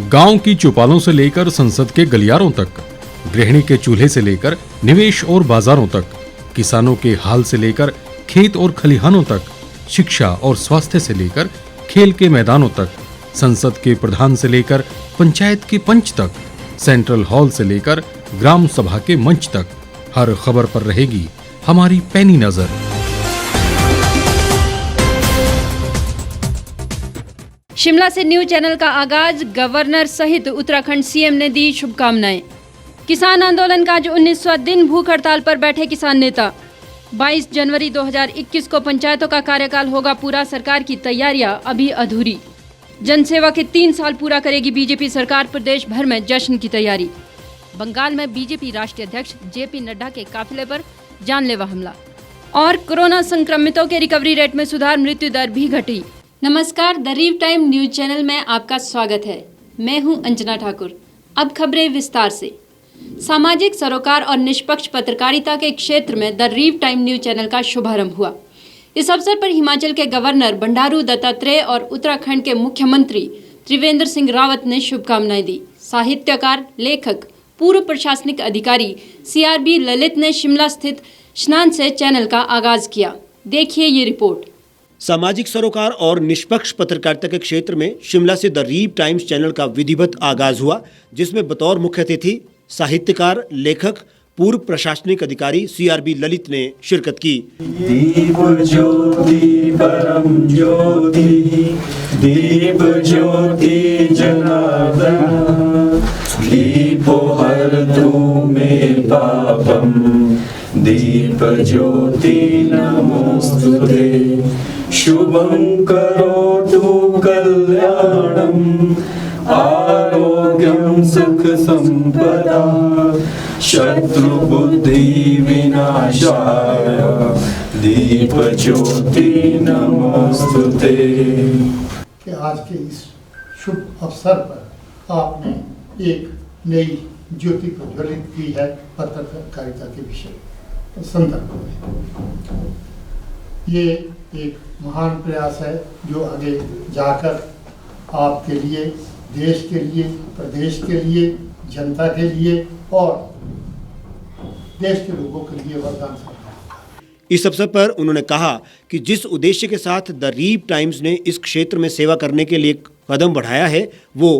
गांव की चौपालों से लेकर संसद के गलियारों तक, गृहिणी के चूल्हे से लेकर निवेश और बाजारों तक, किसानों के हाल से लेकर खेत और खलिहानों तक, शिक्षा और स्वास्थ्य से लेकर खेल के मैदानों तक, संसद के प्रधान से लेकर पंचायत के पंच तक, सेंट्रल हॉल से लेकर ग्राम सभा के मंच तक, हर खबर पर रहेगी हमारी पैनी नजर। शिमला से न्यूज चैनल का आगाज, गवर्नर सहित उत्तराखंड सीएम ने दी शुभकामनाएं। किसान आंदोलन का आज 19वां दिन, भूख हड़ताल पर बैठे किसान नेता। 22 जनवरी 2021 को पंचायतों का कार्यकाल होगा पूरा, सरकार की तैयारियां अभी अधूरी। जनसेवा के 3 साल पूरा करेगी बीजेपी सरकार, प्रदेश भर में जश्न की तैयारी। बंगाल में बीजेपी राष्ट्रीय अध्यक्ष जेपी नड्डा के काफिले पर जानलेवा हमला। और कोरोना संक्रमितों के रिकवरी रेट में सुधार, मृत्यु दर भी घटी। नमस्कार, द रीव टाइम न्यूज चैनल में आपका स्वागत है। मैं हूं अंजना ठाकुर। अब खबरें विस्तार से। सामाजिक सरोकार और निष्पक्ष पत्रकारिता के क्षेत्र में द रीव टाइम न्यूज चैनल का शुभारंभ हुआ। इस अवसर पर हिमाचल के गवर्नर बंडारू दत्तात्रेय और उत्तराखंड के मुख्यमंत्री त्रिवेंद्र सिंह रावत ने शुभकामनाएं दी। साहित्यकार, लेखक, पूर्व प्रशासनिक अधिकारी CRB ललित ने शिमला स्थित स्नान से चैनल का आगाज किया। देखिए ये रिपोर्ट। सामाजिक सरोकार और निष्पक्ष पत्रकारिता के क्षेत्र में शिमला से द रीव टाइम्स चैनल का विधिवत आगाज हुआ, जिसमें बतौर मुख्य अतिथि साहित्यकार, लेखक, पूर्व प्रशासनिक अधिकारी CRB ललित ने शिरकत की। दीप ज्योति परम ज्योति, दीप ज्योति जनार्दन, दीपो हरतु मे पापम, दीप ज्योति नमोस्तुते, शुभं करोतु कल्याणं, आरोग्यं सुख संपदा, शत्रु बुद्धि विनाशाय, दीप ज्योति नमोस्तुते। कि आज के इस शुभ अवसर पर आपने एक नई ज्योति प्रज्वलित की है पत्रकारिता के विषय संदर्भ में। ये एक महान प्रयास है जो आगे जाकर आपके लिए, देश के लिए, प्रदेश के लिए, जनता के लिए और देश के लोगों के लिए वरदान साबित होगा। इस अवसर पर उन्होंने कहा कि जिस उद्देश्य के साथ द रीव टाइम्स ने इस क्षेत्र में सेवा करने के लिए कदम बढ़ाया है वो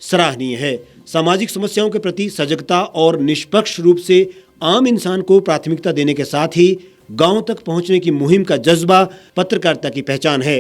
सराहनीय है। सामाजिक समस्याओं के प्रति सजगता और निष्पक्ष रूप से आम इंसान को प्राथमिकता देने के साथ ही गांव तक पहुंचने की मुहिम का जज्बा पत्रकारिता की पहचान है।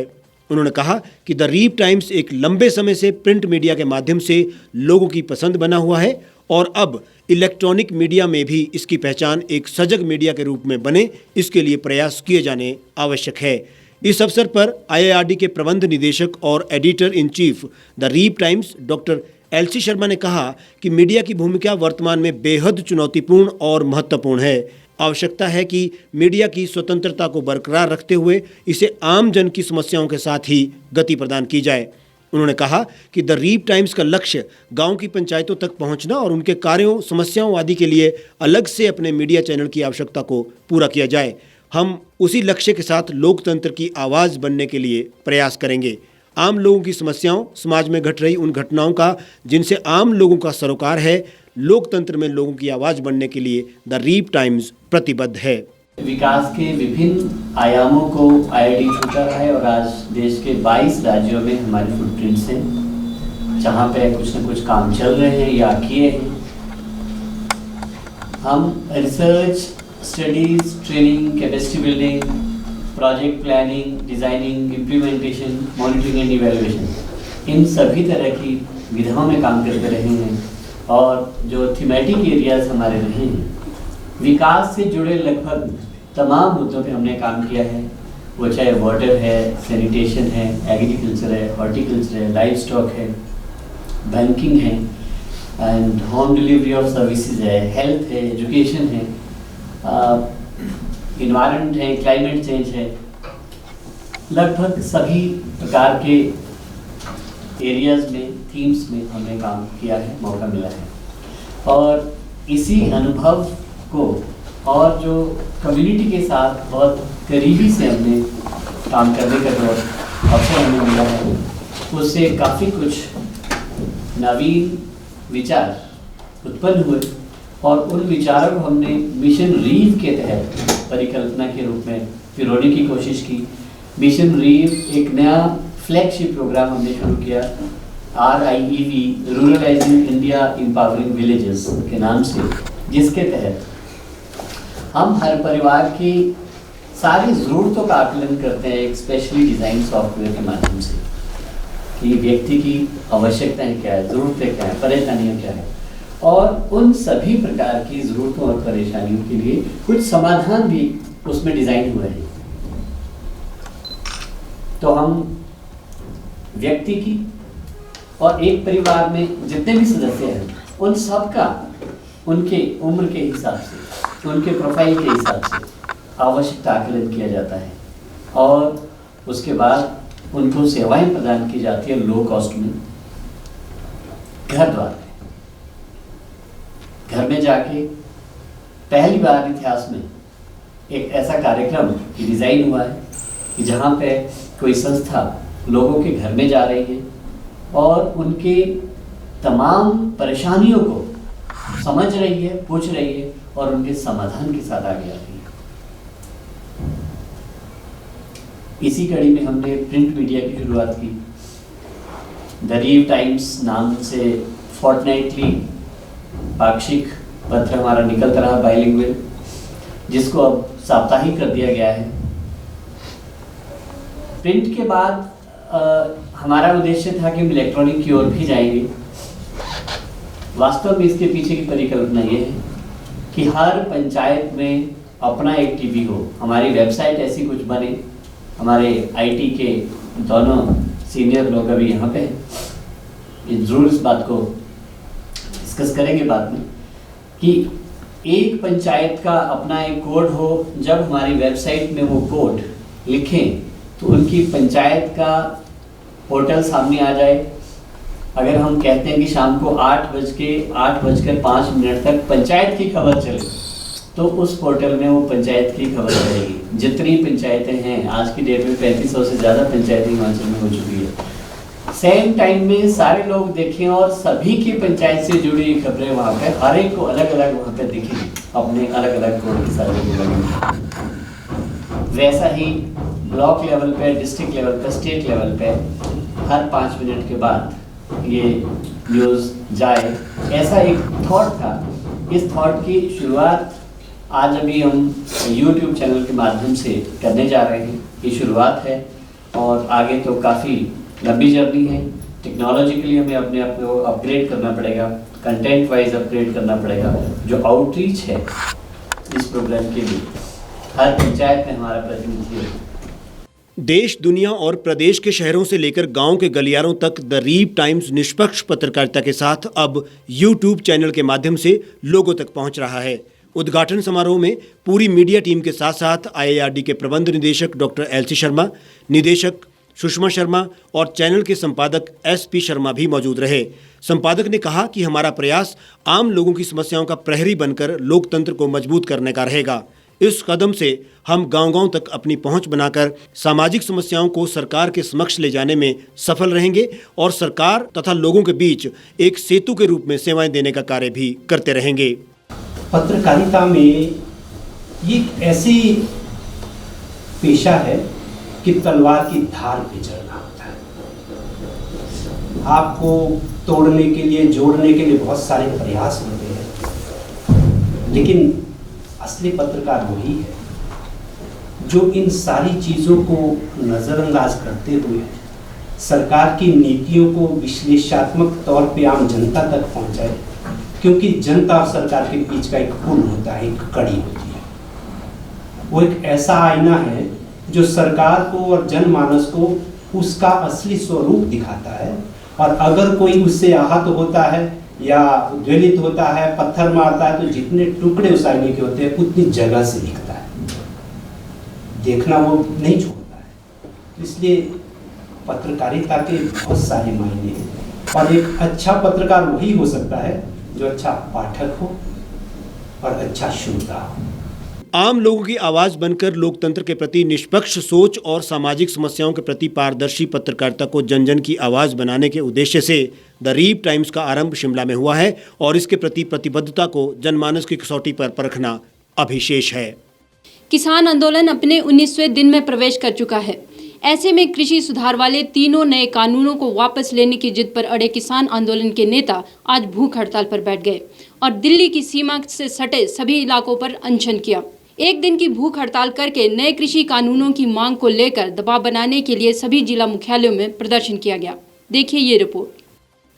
उन्होंने कहा कि द रीव टाइम्स एक लंबे समय से प्रिंट मीडिया के माध्यम से लोगों की पसंद बना हुआ है और अब इलेक्ट्रॉनिक मीडिया में भी इसकी पहचान एक सजग मीडिया के रूप में बने, इसके लिए प्रयास किए जाने आवश्यक है। इस अवसर पर IIRD के प्रबंध निदेशक और editor in chief the रीव times doctor LC Sharma ने कहा कि मीडिया की भूमिका वर्तमान में बेहद चुनौतीपूर्ण और महत्वपूर्ण है। आवश्यकता है कि मीडिया की स्वतंत्रता को बरकरार रखते हुए इसे आम जन की समस्याओं के साथ ही गति प्रदान की जाए। उन्होंने कहा कि द रीव टाइम्स का लक्ष्य गांव की पंचायतों तक पहुंचना और उनके कार्यों, समस्याओं आदि के लिए अलग से अपने मीडिया चैनल की आवश्यकता को पूरा किया जाए। हम उसी लक्ष्य के साथ लोकतंत्र की आवाज़ बनने के लिए प्रयास करेंगे। आम लोगों की समस्याओं, समाज में घट रही उन घटनाओं का जिनसे आम लोगों का सरोकार है, लोकतंत्र में लोगों की आवाज़ बनने के लिए द रीव टाइम्स प्रतिबद्ध है। विकास के विभिन्न आयामों को IIRD छूता रहा है और आज देश के 22 राज्यों में हमारी फुटप्रिंट्स हैं, जहाँ पे कुछ न कुछ काम चल रहे हैं या किए हैं। हम research, studies, training, capacity building, project planning, designing, implementation, monitoring and evaluation, इन सभी तरह की विधाओं में काम करते रहे हैं और जो थीमेटिक एरियाज हमारे रहे हैं, विकास से जुड़े लगभग तमाम मुद्दों पे हमने काम किया है। वो चाहे वाटर है, सैनिटेशन है, एग्रीकल्चर है, हॉर्टिकल्चर है, लाइव स्टॉक है, बैंकिंग है and home delivery of services है, हेल्थ है, एजुकेशन है, इन्वायरमेंट है, क्लाइमेट चेंज है। लगभग सभी प्रकार के एरियाज में, थीम्स में हमने काम किया है, मौका मिला है और इसी अनुभव को और जो कम्युनिटी के साथ बहुत करीबी से हमने काम करने का जो अवसर हमें मिला है, उससे काफ़ी कुछ नवीन विचार उत्पन्न हुए और उन विचारों को हमने मिशन रीव के तहत परिकल्पना के रूप में पिरोने की कोशिश की। मिशन रीव एक नया फ्लैगशिप प्रोग्राम हमने शुरू किया, RIEV, रूरलाइजिंग इंडिया एम्पावरिंग विलेजेस के नाम से, जिसके तहत हम हर परिवार की सारी ज़रूरतों का आकलन करते हैं एक स्पेशली डिज़ाइन सॉफ्टवेयर के माध्यम से, कि व्यक्ति की आवश्यकताएं क्या है, ज़रूरतें क्या है, परेशानियां क्या है, और उन सभी प्रकार की ज़रूरतों और परेशानियों के लिए कुछ समाधान भी उसमें डिज़ाइन हुए हैं। तो हम व्यक्ति की और एक परिवार में जितने भी सदस्य हैं उन सब का उनके उम्र के हिसाब से, उनके प्रोफाइल के हिसाब से आवश्यकता आकलन किया जाता है और उसके बाद उनको सेवाएं प्रदान की जाती है लो कॉस्ट में, घर द्वार में। घर में जाके पहली बार इतिहास में एक ऐसा कार्यक्रम डिज़ाइन हुआ है कि जहाँ पे कोई संस्था लोगों के घर में जा रही है और उनके तमाम परेशानियों को समझ रही है, पूछ रही है और उनके समाधान के साथ आगे आ रही है। इसी कड़ी में हमने प्रिंट मीडिया की शुरुआत की। द रीव टाइम्स नाम से फोर्टनाइटली पाक्षिक पत्र हमारा निकलता रहा बाइलिंगुअल, जिसको अब साप्ताहिक कर दिया गया है। प्रिंट के बाद हमारा उद्देश्य था कि हम इलेक्ट्रॉनिक की ओर भी जाएंगे। वास्तव में इसके पीछे की परिकल्पना ये है कि हर पंचायत में अपना एक टीवी हो, हमारी वेबसाइट ऐसी कुछ बने। हमारे IT के दोनों सीनियर लोग अभी यहाँ पे हैं, ज़रूर इस बात को डिस्कस करेंगे बाद में, कि एक पंचायत का अपना एक कोड हो। जब हमारी वेबसाइट में वो कोड लिखें तो उनकी पंचायत का पोर्टल सामने आ जाए। अगर हम कहते हैं कि शाम को 8:05 तक पंचायत की खबर चले, तो उस पोर्टल में वो पंचायत की खबर चलेगी। जितनी पंचायतें हैं आज की डेट में 3500 से ज़्यादा पंचायतें हिमाचल में हो चुकी है। सेम टाइम में सारे लोग देखें और सभी की पंचायत से जुड़ी खबरें वहाँ पे हर एक को अलग अलग वहाँ पे दिखेंगी, अपने अलग अलग कोड के साथ। वैसा ही ब्लॉक लेवल पे, डिस्ट्रिक्ट लेवल पे, स्टेट लेवल पे हर 5 मिनट के बाद ये न्यूज़ जाए, ऐसा एक थॉट था। इस थॉट की शुरुआत आज अभी हम YouTube चैनल के माध्यम से करने जा रहे हैं। ये शुरुआत है और आगे तो काफ़ी लंबी जर्नी है। टेक्नोलॉजिकली हमें अपने आप को अपग्रेड करना पड़ेगा, कंटेंट वाइज अपग्रेड करना पड़ेगा। जो आउटरीच है इस प्रोग्राम के लिए हर पंचायत में हमारा प्रतिनिधि है। देश, दुनिया और प्रदेश के शहरों से लेकर गांव के गलियारों तक द रीव टाइम्स निष्पक्ष पत्रकारिता के साथ अब YouTube चैनल के माध्यम से लोगों तक पहुंच रहा है। उद्घाटन समारोह में पूरी मीडिया टीम के साथ साथ IIRD के प्रबंध निदेशक डॉक्टर LC शर्मा, निदेशक सुषमा शर्मा और चैनल के संपादक SP शर्मा भी मौजूद रहे। संपादक ने कहा कि हमारा प्रयास आम लोगों की समस्याओं का प्रहरी बनकर लोकतंत्र को मजबूत करने का रहेगा। इस कदम से हम गांव-गांव तक अपनी पहुंच बनाकर सामाजिक समस्याओं को सरकार के समक्ष ले जाने में सफल रहेंगे और सरकार तथा लोगों के बीच एक सेतु के रूप में सेवाएं देने का कार्य भी करते रहेंगे। पत्रकारिता में ये ऐसी पेशा है कि तलवार की धार पे चलना होता है। आपको तोड़ने के लिए, जोड़ने के लिए बहुत सारे प्रयास होते हैं, लेकिन असली पत्रकार वही है जो इन सारी चीज़ों को नज़रअंदाज करते हुए सरकार की नीतियों को विश्लेषणात्मक तौर पे आम जनता तक पहुंचाए, क्योंकि जनता और सरकार के बीच का एक पुल होता है, एक कड़ी होती है। वो एक ऐसा आईना है जो सरकार को और जनमानस को उसका असली स्वरूप दिखाता है, और अगर कोई उससे आहत होता है या उद्वेलित होता है, पत्थर मारता है, तो जितने टुकड़े उस आईने के होते हैं उतनी जगह से दिखता है, देखना वो नहीं छोड़ता है। इसलिए पत्रकारिता के बहुत सारे मायने हैं, और एक अच्छा पत्रकार वही हो सकता है जो अच्छा पाठक हो और अच्छा श्रोता हो। आम लोगों की आवाज बनकर लोकतंत्र के प्रति निष्पक्ष सोच और सामाजिक समस्याओं के प्रति पारदर्शी पत्रकारिता को जन जन की आवाज बनाने के उद्देश्य से द रीप टाइम्स का आरंभ शिमला में हुआ है और इसके प्रति प्रतिबद्धता को जनमानस की कसौटी पर परखना अभिशेष है। किसान आंदोलन अपने 19वें दिन में प्रवेश कर चुका है। ऐसे में कृषि सुधार वाले तीनों नए कानूनों को वापस लेने की जिद पर अड़े किसान आंदोलन के नेता आज भूख हड़ताल पर बैठ गए और दिल्ली की सीमा से सटे सभी इलाकों पर अनशन किया। एक दिन की भूख हड़ताल करके नए कृषि कानूनों की मांग को लेकर दबाव बनाने के लिए सभी जिला मुख्यालयों में प्रदर्शन किया गया। देखिए ये रिपोर्ट।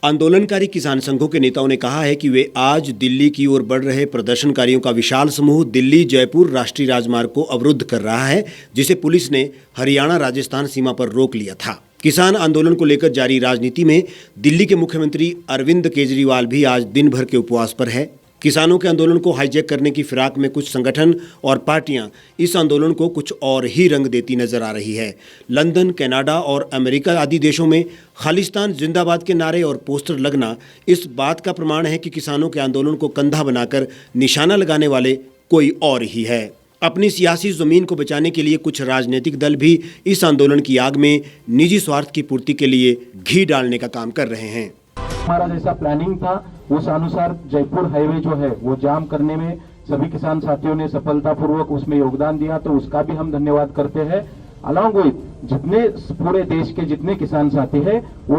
आंदोलनकारी किसान संघों के नेताओं ने कहा है कि वे आज दिल्ली की ओर बढ़ रहे प्रदर्शनकारियों का विशाल समूह दिल्ली जयपुर राष्ट्रीय राजमार्ग को अवरुद्ध कर रहा है, जिसे पुलिस ने हरियाणा राजस्थान सीमा पर रोक लिया था। किसान आंदोलन को लेकर जारी राजनीति में दिल्ली के मुख्यमंत्री अरविंद केजरीवाल भी आज दिन भर के उपवास पर है। किसानों के आंदोलन को हाईजैक करने की फिराक में कुछ संगठन और पार्टियां इस आंदोलन को कुछ और ही रंग देती नजर आ रही है। लंदन, कनाडा और अमेरिका आदि देशों में खालिस्तान जिंदाबाद के नारे और पोस्टर लगना इस बात का प्रमाण है कि किसानों के आंदोलन को कंधा बनाकर निशाना लगाने वाले कोई और ही है। अपनी सियासी जमीन को बचाने के लिए कुछ राजनीतिक दल भी इस आंदोलन की आग में निजी स्वार्थ की पूर्ति के लिए घी डालने का काम कर रहे हैं। हमारा जैसा प्लानिंग था उस अनुसार जयपुर हाईवे जो है वो जाम करने में सभी किसान साथियों ने सफलतापूर्वक उसमें योगदान दिया, तो उसका भी हम धन्यवाद करते हैं। अलॉन्ग विद जितने पूरे देश के जितने किसान साथी हैं वो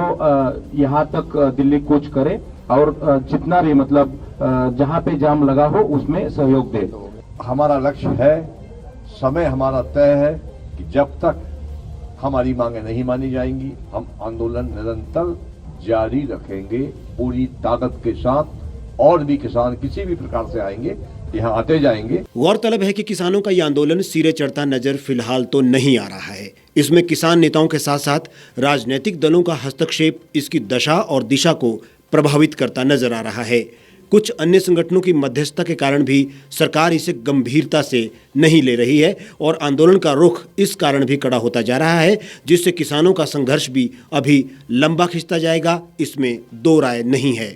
यहाँ तक दिल्ली कूच करें और जितना भी मतलब जहाँ पे जाम लगा हो उसमें सहयोग दे। हमारा लक्ष्य है, समय हमारा तय है कि जब तक हमारी मांगे नहीं मानी जाएंगी हम आंदोलन निरंतर जारी रखेंगे पूरी ताकत के साथ। और भी किसान किसी भी प्रकार से आएंगे यहाँ आते जाएंगे। गौरतलब है कि किसानों का यह आंदोलन सिरे चढ़ता नजर फिलहाल तो नहीं आ रहा है। इसमें किसान नेताओं के साथ साथ राजनीतिक दलों का हस्तक्षेप इसकी दशा और दिशा को प्रभावित करता नजर आ रहा है। कुछ अन्य संगठनों की मध्यस्थता के कारण भी सरकार इसे गंभीरता से नहीं ले रही है और आंदोलन का रुख इस कारण भी कड़ा होता जा रहा है, जिससे किसानों का संघर्ष भी अभी लंबा खिंचता जाएगा, इसमें दो राय नहीं है।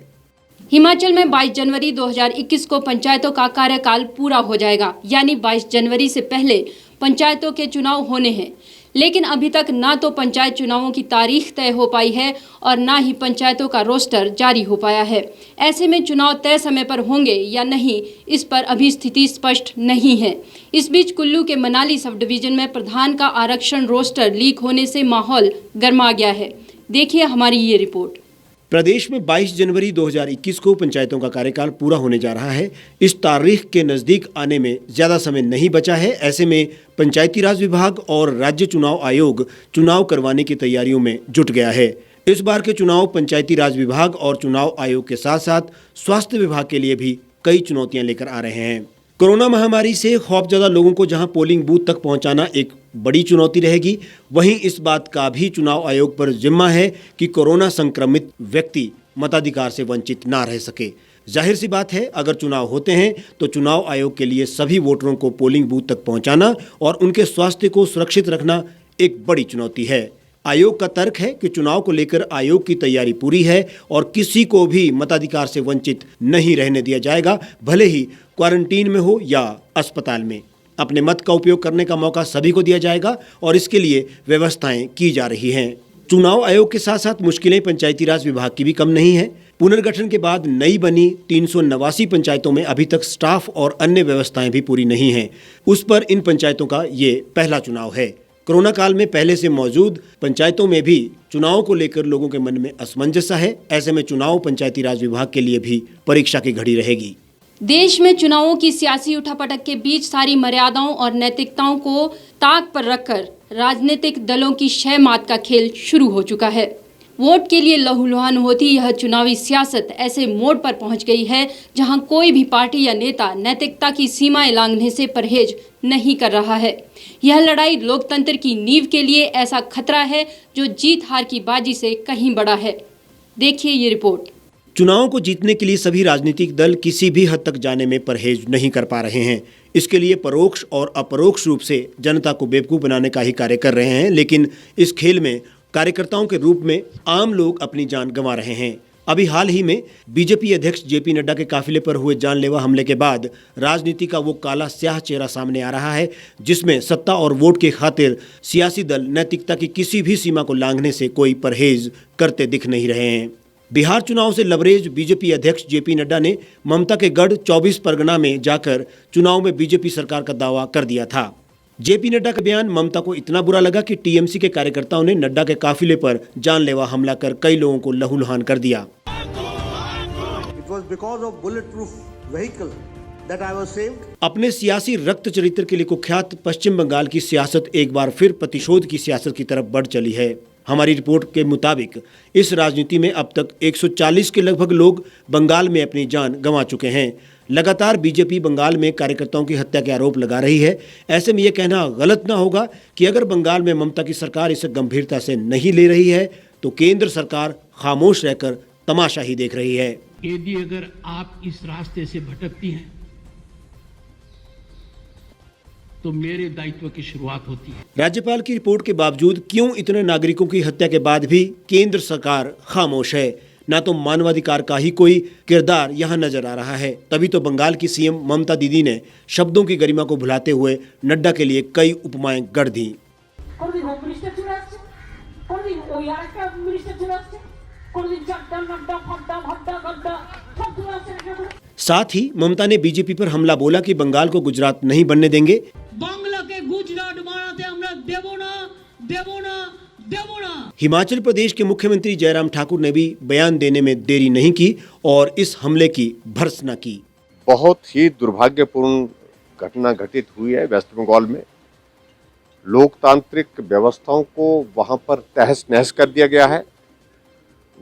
हिमाचल में 22 जनवरी 2021 को पंचायतों का कार्यकाल पूरा हो जाएगा, यानी 22 जनवरी से पहले पंचायतों के चुनाव होने हैं। लेकिन अभी तक ना तो पंचायत चुनावों की तारीख तय हो पाई है और ना ही पंचायतों का रोस्टर जारी हो पाया है। ऐसे में चुनाव तय समय पर होंगे या नहीं, इस पर अभी स्थिति स्पष्ट नहीं है। इस बीच कुल्लू के मनाली सब डिवीजन में प्रधान का आरक्षण रोस्टर लीक होने से माहौल गर्मा गया है। देखिए हमारी ये रिपोर्ट। प्रदेश में 22 जनवरी 2021 को पंचायतों का कार्यकाल पूरा होने जा रहा है। इस तारीख के नज़दीक आने में ज़्यादा समय नहीं बचा है। ऐसे में पंचायती राज विभाग और राज्य चुनाव आयोग चुनाव करवाने की तैयारियों में जुट गया है। इस बार के चुनाव पंचायती राज विभाग और चुनाव आयोग के साथ साथ स्वास्थ्य विभाग के लिए भी कई चुनौतियां लेकर आ रहे हैं। कोरोना महामारी से खौफजदा लोगों को जहां पोलिंग बूथ तक पहुंचाना एक बड़ी चुनौती रहेगी, वहीं इस बात का भी चुनाव आयोग पर जिम्मा है कि कोरोना संक्रमित व्यक्ति मताधिकार से वंचित ना रह सके। जाहिर सी बात है, अगर चुनाव होते हैं तो चुनाव आयोग के लिए सभी वोटरों को पोलिंग बूथ तक पहुंचाना और उनके स्वास्थ्य को सुरक्षित रखना एक बड़ी चुनौती है। आयोग का तर्क है कि चुनाव को लेकर आयोग की तैयारी पूरी है और किसी को भी मताधिकार से वंचित नहीं रहने दिया जाएगा, भले ही क्वारंटीन में हो या अस्पताल में। अपने मत का उपयोग करने का मौका सभी को दिया जाएगा और इसके लिए व्यवस्थाएं की जा रही हैं। चुनाव आयोग के साथ साथ मुश्किलें पंचायती राज विभाग की भी कम नहीं है। पुनर्गठन के बाद नई बनी 389 पंचायतों में अभी तक स्टाफ और अन्य व्यवस्थाएं भी पूरी नहीं हैं। उस पर इन पंचायतों का ये पहला चुनाव है। कोरोना काल में पहले से मौजूद पंचायतों में भी चुनाव को लेकर लोगों के मन में असमंजस है। ऐसे में चुनाव पंचायती राज विभाग के लिए भी परीक्षा की घड़ी रहेगी। देश में चुनावों की सियासी उठापटक के बीच सारी मर्यादाओं और नैतिकताओं को ताक पर रखकर राजनीतिक दलों की शह मात का खेल शुरू हो चुका है। वोट के लिए लहूलुहान होती यह चुनावी सियासत ऐसे मोड़ पर पहुंच गई है जहां कोई भी पार्टी या नेता नैतिकता की सीमाएं लांघने से परहेज नहीं कर रहा है। यह लड़ाई लोकतंत्र की नींव के लिए ऐसा खतरा है जो जीत हार की बाजी से कहीं बड़ा है। देखिए ये रिपोर्ट। चुनावों को जीतने के लिए सभी राजनीतिक दल किसी भी हद तक जाने में परहेज नहीं कर पा रहे हैं। इसके लिए परोक्ष और अपरोक्ष रूप से जनता को बेवकूफ़ बनाने का ही कार्य कर रहे हैं। लेकिन इस खेल में कार्यकर्ताओं के रूप में आम लोग अपनी जान गंवा रहे हैं। अभी हाल ही में बीजेपी अध्यक्ष जेपी नड्डा के काफिले पर हुए जानलेवा हमले के बाद राजनीति का वो काला स्याह चेहरा सामने आ रहा है जिसमें सत्ता और वोट के खातिर सियासी दल नैतिकता की किसी भी सीमा को लांघने से कोई परहेज करते दिख नहीं रहे हैं। बिहार चुनाव से लबरेज बीजेपी अध्यक्ष जेपी नड्डा ने ममता के गढ़ 24 परगना में जाकर चुनाव में बीजेपी सरकार का दावा कर दिया था। जेपी नड्डा का बयान ममता को इतना बुरा लगा कि टीएमसी के कार्यकर्ताओं ने नड्डा के काफिले पर जानलेवा हमला कर कई लोगों को लहूलुहान कर दिया। अपने सियासी रक्त चरित्र के लिए कुख्यात पश्चिम बंगाल की सियासत एक बार फिर प्रतिशोध की सियासत की तरफ बढ़ चली है। हमारी रिपोर्ट के मुताबिक इस राजनीति में अब तक 140 के लगभग लोग बंगाल में अपनी जान गंवा चुके हैं। लगातार बीजेपी बंगाल में कार्यकर्ताओं की हत्या के आरोप लगा रही है। ऐसे में यह कहना गलत ना होगा कि अगर बंगाल में ममता की सरकार इसे गंभीरता से नहीं ले रही है तो केंद्र सरकार खामोश रहकर तमाशा ही देख रही है। यदि अगर आप इस रास्ते से भटकती हैं तो मेरे दायित्व की शुरुआत होती है। राज्यपाल की रिपोर्ट के बावजूद क्यों इतने नागरिकों की हत्या के बाद भी केंद्र सरकार खामोश है? ना तो मानवाधिकार का ही कोई किरदार यहाँ नजर आ रहा है। तभी तो बंगाल की सीएम ममता दीदी ने शब्दों की गरिमा को भुलाते हुए नड्डा के लिए कई उपमाएं गढ़ दी। साथ ही ममता ने बीजेपी पर हमला बोला कि बंगाल को गुजरात नहीं बनने देंगे। बांग्ला के गुजरात बनाते हमरा देवो ना। हिमाचल प्रदेश के मुख्यमंत्री जयराम ठाकुर ने भी बयान देने में देरी नहीं की और इस हमले की भर्त्सना की। बहुत ही दुर्भाग्यपूर्ण घटना घटित हुई है वेस्ट बंगाल में। लोकतांत्रिक व्यवस्थाओं को वहां पर तहस नहस कर दिया गया है।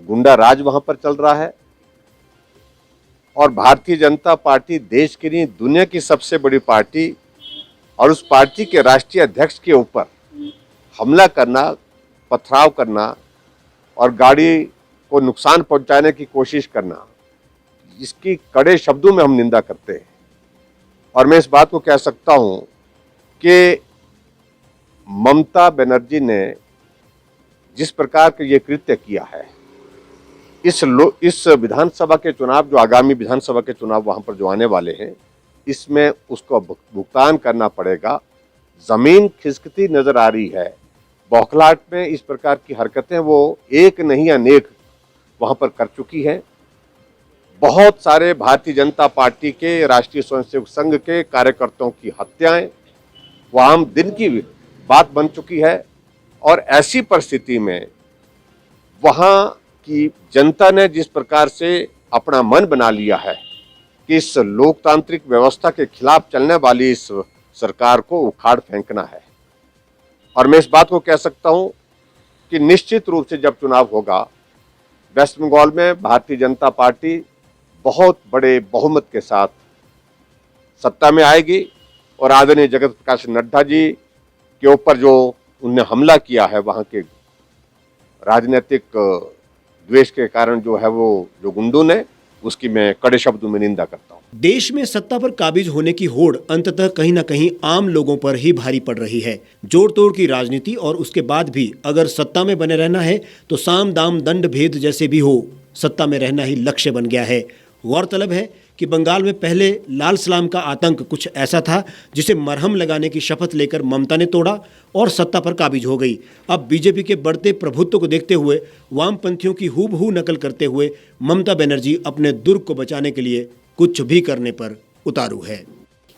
गुंडा राज वहां पर चल रहा है और भारतीय जनता पार्टी देश की नहीं दुनिया की सबसे बड़ी पार्टी और उस पार्टी के राष्ट्रीय अध्यक्ष के ऊपर हमला करना, पथराव करना और गाड़ी को नुकसान पहुंचाने की कोशिश करना, इसकी कड़े शब्दों में हम निंदा करते हैं। और मैं इस बात को कह सकता हूं कि ममता बनर्जी ने जिस प्रकार का ये कृत्य किया है, इस विधानसभा के चुनाव जो आगामी विधानसभा के चुनाव वहां पर जो आने वाले हैं, इसमें उसको भुगतान करना पड़ेगा। जमीन खिसकती नजर आ रही है। बौखलाहट में इस प्रकार की हरकतें वो एक नहीं अनेक वहां पर कर चुकी है। बहुत सारे भारतीय जनता पार्टी के राष्ट्रीय स्वयंसेवक संघ के कार्यकर्ताओं की हत्याएं वो आम दिन की बात बन चुकी है। और ऐसी परिस्थिति में वहां की जनता ने जिस प्रकार से अपना मन बना लिया है कि इस लोकतांत्रिक व्यवस्था के खिलाफ चलने वाली इस सरकार को उखाड़ फेंकना है। और मैं इस बात को कह सकता हूं कि निश्चित रूप से जब चुनाव होगा वेस्ट बंगाल में भारतीय जनता पार्टी बहुत बड़े बहुमत के साथ सत्ता में आएगी और आदरणीय जगत प्रकाश नड्डा जी के ऊपर जो उनने हमला किया है, वहां के राजनीतिक द्वेष के कारण जो है वो जो गुंडों ने, उसकी मैं कड़े शब्दों में निंदा करता हूं। देश में सत्ता पर काबिज होने की होड़ अंततः कहीं ना कहीं आम लोगों पर ही भारी पड़ रही है। जोड़ तोड़ की राजनीति और उसके बाद भी अगर सत्ता में बने रहना है तो साम दाम दंड भेद जैसे भी हो, सत्ता में रहना ही लक्ष्य बन गया है। गौरतलब है कि बंगाल में पहले लाल सलाम का आतंक कुछ ऐसा था जिसे मरहम लगाने की शपथ लेकर ममता ने तोड़ा और सत्ता पर काबिज हो गई। अब बीजेपी के बढ़ते प्रभुत्व को देखते हुए वामपंथियों की हूबहू नकल करते हुए ममता बनर्जी अपने दुर्ग को बचाने के लिए कुछ भी करने पर उतारू है।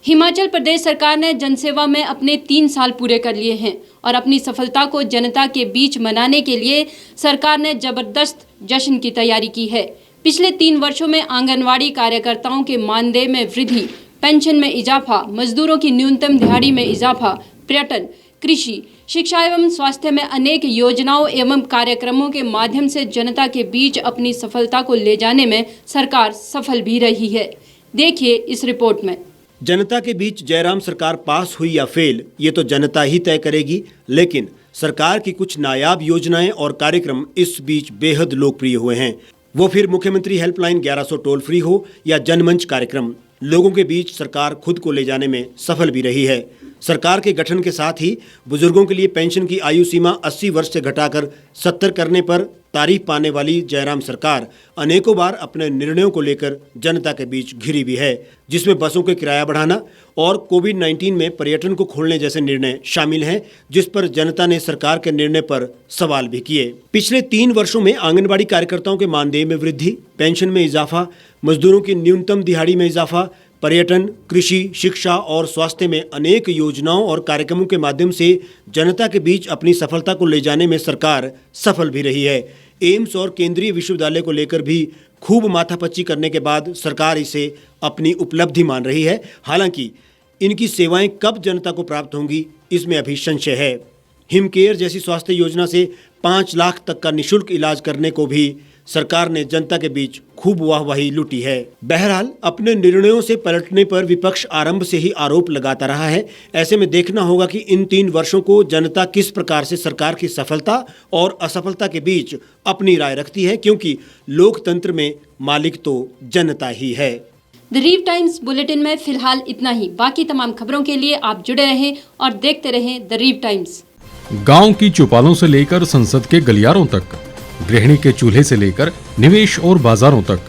हिमाचल प्रदेश सरकार ने जनसेवा में अपने 3 साल पूरे कर लिए हैं और अपनी सफलता को जनता के बीच मनाने के लिए सरकार ने जबरदस्त जश्न की तैयारी की है। पिछले 3 वर्षों में आंगनवाड़ी कार्यकर्ताओं के मानदेय में वृद्धि, पेंशन में इजाफा, मजदूरों की न्यूनतम दिहाड़ी में इजाफा, पर्यटन, कृषि, शिक्षा एवं स्वास्थ्य में अनेक योजनाओं एवं कार्यक्रमों के माध्यम से जनता के बीच अपनी सफलता को ले जाने में सरकार सफल भी रही है। देखिए इस रिपोर्ट में। जनता के बीच जयराम सरकार पास हुई या फेल, ये तो जनता ही तय करेगी, लेकिन सरकार की कुछ नायाब योजनाएं और कार्यक्रम इस बीच बेहद लोकप्रिय हुए हैं। वो फिर मुख्यमंत्री हेल्पलाइन 1100 टोल फ्री हो या जनमंच कार्यक्रम, लोगों के बीच सरकार खुद को ले जाने में सफल भी रही है। सरकार के गठन के साथ ही बुजुर्गों के लिए पेंशन की आयु सीमा 80 वर्ष से घटाकर 70 करने पर तारीफ पाने वाली जयराम सरकार अनेकों बार अपने निर्णयों को लेकर जनता के बीच घिरी भी है, जिसमें बसों के किराया बढ़ाना और कोविड-19 में पर्यटन को खोलने जैसे निर्णय शामिल हैं, जिस पर जनता ने सरकार के निर्णय पर सवाल भी किए। पिछले 3 वर्षों में आंगनबाड़ी कार्यकर्ताओं के मानदेय में वृद्धि, पेंशन में इजाफा, मजदूरों की न्यूनतम दिहाड़ी में इजाफा, पर्यटन, कृषि, शिक्षा और स्वास्थ्य में अनेक योजनाओं और कार्यक्रमों के माध्यम से जनता के बीच अपनी सफलता को ले जाने में सरकार सफल भी रही है। एम्स और केंद्रीय विश्वविद्यालय को लेकर भी खूब माथापच्ची करने के बाद सरकार इसे अपनी उपलब्धि मान रही है। हालांकि इनकी सेवाएं कब जनता को प्राप्त होंगी, इसमें अभी संशय है। हिमकेयर जैसी स्वास्थ्य योजना से 5 लाख तक का निःशुल्क इलाज करने को भी सरकार ने जनता के बीच खूब वाहवाही लूटी है। बहरहाल अपने निर्णयों से पलटने पर विपक्ष आरंभ से ही आरोप लगाता रहा है। ऐसे में देखना होगा कि इन 3 वर्षों को जनता किस प्रकार से सरकार की सफलता और असफलता के बीच अपनी राय रखती है, क्योंकि लोकतंत्र में मालिक तो जनता ही है। द रीव टाइम्स बुलेटिन में फिलहाल इतना ही। बाकी तमाम खबरों के लिए आप जुड़े रहें और देखते रहें द रीव टाइम्स। गांव की चौपालों से लेकर संसद के गलियारों तक, गृहिणी के चूल्हे से लेकर निवेश और बाजारों तक,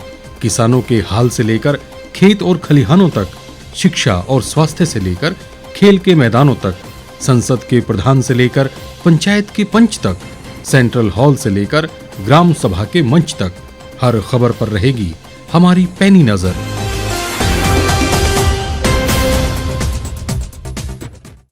किसानों के हाल से लेकर खेत और खलिहानों तक, शिक्षा और स्वास्थ्य से लेकर खेल के मैदानों तक, संसद के प्रधान से लेकर पंचायत के पंच तक, सेंट्रल हॉल से लेकर ग्राम सभा के मंच तक, हर खबर पर रहेगी हमारी पैनी नजर।